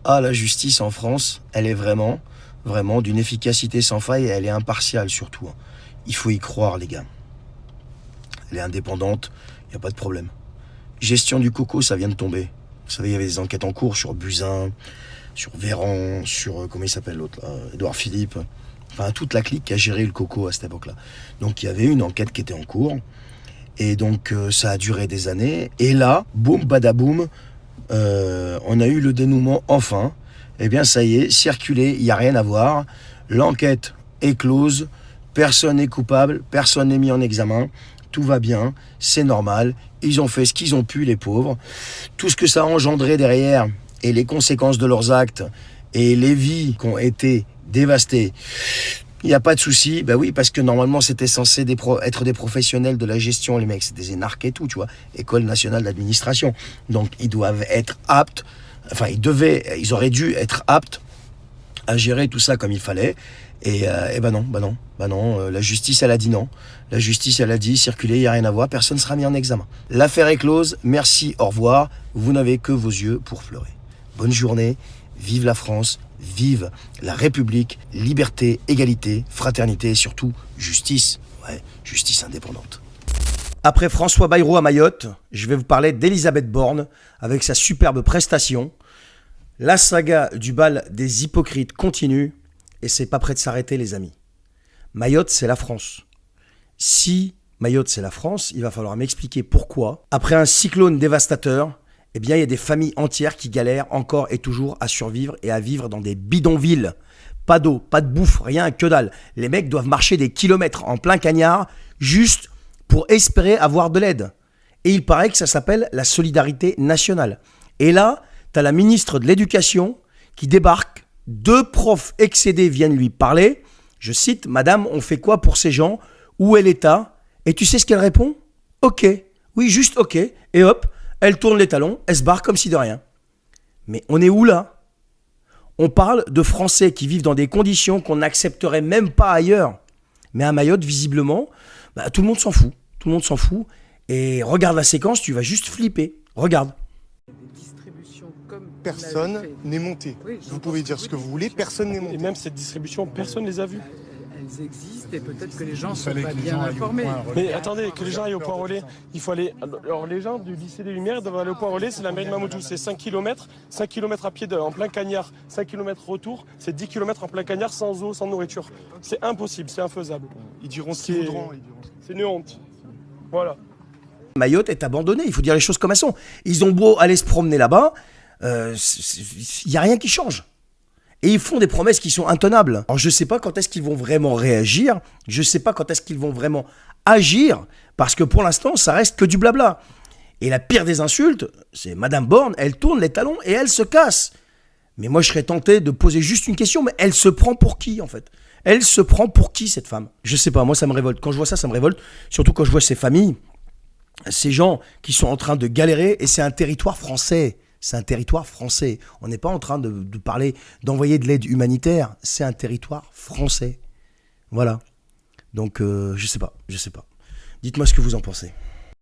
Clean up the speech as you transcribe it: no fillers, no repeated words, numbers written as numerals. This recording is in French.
Ah, la justice en France, elle est vraiment d'une efficacité sans faille et elle est impartiale surtout. Il faut y croire, les gars. Elle est indépendante, il n'y a pas de problème. Gestion du coco, ça vient de tomber. Vous savez, il y avait des enquêtes en cours sur Buzyn, sur Véran, sur, comment il s'appelle l'autre là, Édouard Philippe. Enfin, toute la clique qui a géré le coco à cette époque-là. Donc, il y avait une enquête qui était en cours. Et donc, ça a duré des années. Et là, boum, badaboum, on a eu le dénouement enfin. Eh bien, ça y est, circulé, il n'y a rien à voir. L'enquête est close. Personne n'est coupable, personne n'est mis en examen. Tout va bien, c'est normal. Ils ont fait ce qu'ils ont pu, les pauvres. Tout ce que ça a engendré derrière et les conséquences de leurs actes et les vies qui ont été dévastées, il n'y a pas de souci. Ben oui, parce que normalement, c'était censé être des professionnels de la gestion. Les mecs, c'est des énarques et tout, tu vois. École nationale d'administration. Donc, ils doivent être aptes. Enfin, ils auraient dû être aptes à gérer tout ça comme il fallait. Et ben non, la justice, elle a dit non. La justice, elle a dit, circuler, il n'y a rien à voir, personne ne sera mis en examen. L'affaire est close, merci, au revoir. Vous n'avez que vos yeux pour pleurer. Bonne journée, vive la France, vive la République, liberté, égalité, fraternité et surtout justice. Ouais, justice indépendante. Après François Bayrou à Mayotte, je vais vous parler d'Elisabeth Borne avec sa superbe prestation. La saga du bal des hypocrites continue et c'est pas prêt de s'arrêter, les amis. Mayotte, c'est la France. Si Mayotte, c'est la France, il va falloir m'expliquer pourquoi, après un cyclone dévastateur, eh bien, il y a des familles entières qui galèrent encore et toujours à survivre et à vivre dans des bidonvilles. Pas d'eau, pas de bouffe, rien, que dalle. Les mecs doivent marcher des kilomètres en plein cagnard juste pour espérer avoir de l'aide. Et il paraît que ça s'appelle la solidarité nationale. Et là, t'as la ministre de l'Éducation qui débarque, 2 profs excédés viennent lui parler. Je cite, « Madame, on fait quoi pour ces gens ? Où est l'État ?» Et tu sais ce qu'elle répond ? « Ok. » Oui, juste ok. Et hop, elle tourne les talons, elle se barre comme si de rien. Mais on est où là ? On parle de Français qui vivent dans des conditions qu'on n'accepterait même pas ailleurs. Mais à Mayotte, visiblement, tout le monde s'en fout. Tout le monde s'en fout. Et regarde la séquence, tu vas juste flipper. Regarde. Personne n'est monté. Oui, vous pouvez dire ce que vous voulez, personne n'est monté. Et même cette distribution, personne ne les a vues. Elles existent et peut-être que les gens ne sont pas bien informés. Mais attendez, que les gens aillent au point relais, il faut aller... Alors les gens du lycée des Lumières doivent aller au point relais, c'est la mairie de Mamoudzou, c'est 5 km à pied en plein cagnard, 5 km retour, c'est 10 km en plein cagnard sans eau, sans nourriture. C'est impossible, c'est infaisable. Ils diront ce qu'ils voudront. C'est une honte. Voilà. Mayotte est abandonnée, il faut dire les choses comme elles sont. Ils ont beau aller se promener là-bas, il n'y a rien qui change. Et ils font des promesses qui sont intenables. Alors je ne sais pas quand est-ce qu'ils vont vraiment réagir, je ne sais pas quand est-ce qu'ils vont vraiment agir, parce que pour l'instant, ça reste que du blabla. Et la pire des insultes, c'est Madame Borne, elle tourne les talons et elle se casse. Mais moi, je serais tenté de poser juste une question, mais elle se prend pour qui, en fait ? Elle se prend pour qui, cette femme ? Je ne sais pas, moi, ça me révolte. Quand je vois ça, ça me révolte. Surtout quand je vois ces familles, ces gens qui sont en train de galérer, et c'est un territoire français. C'est un territoire français. On n'est pas en train de parler d'envoyer de l'aide humanitaire. C'est un territoire français. Voilà. Donc, je sais pas. Dites-moi ce que vous en pensez.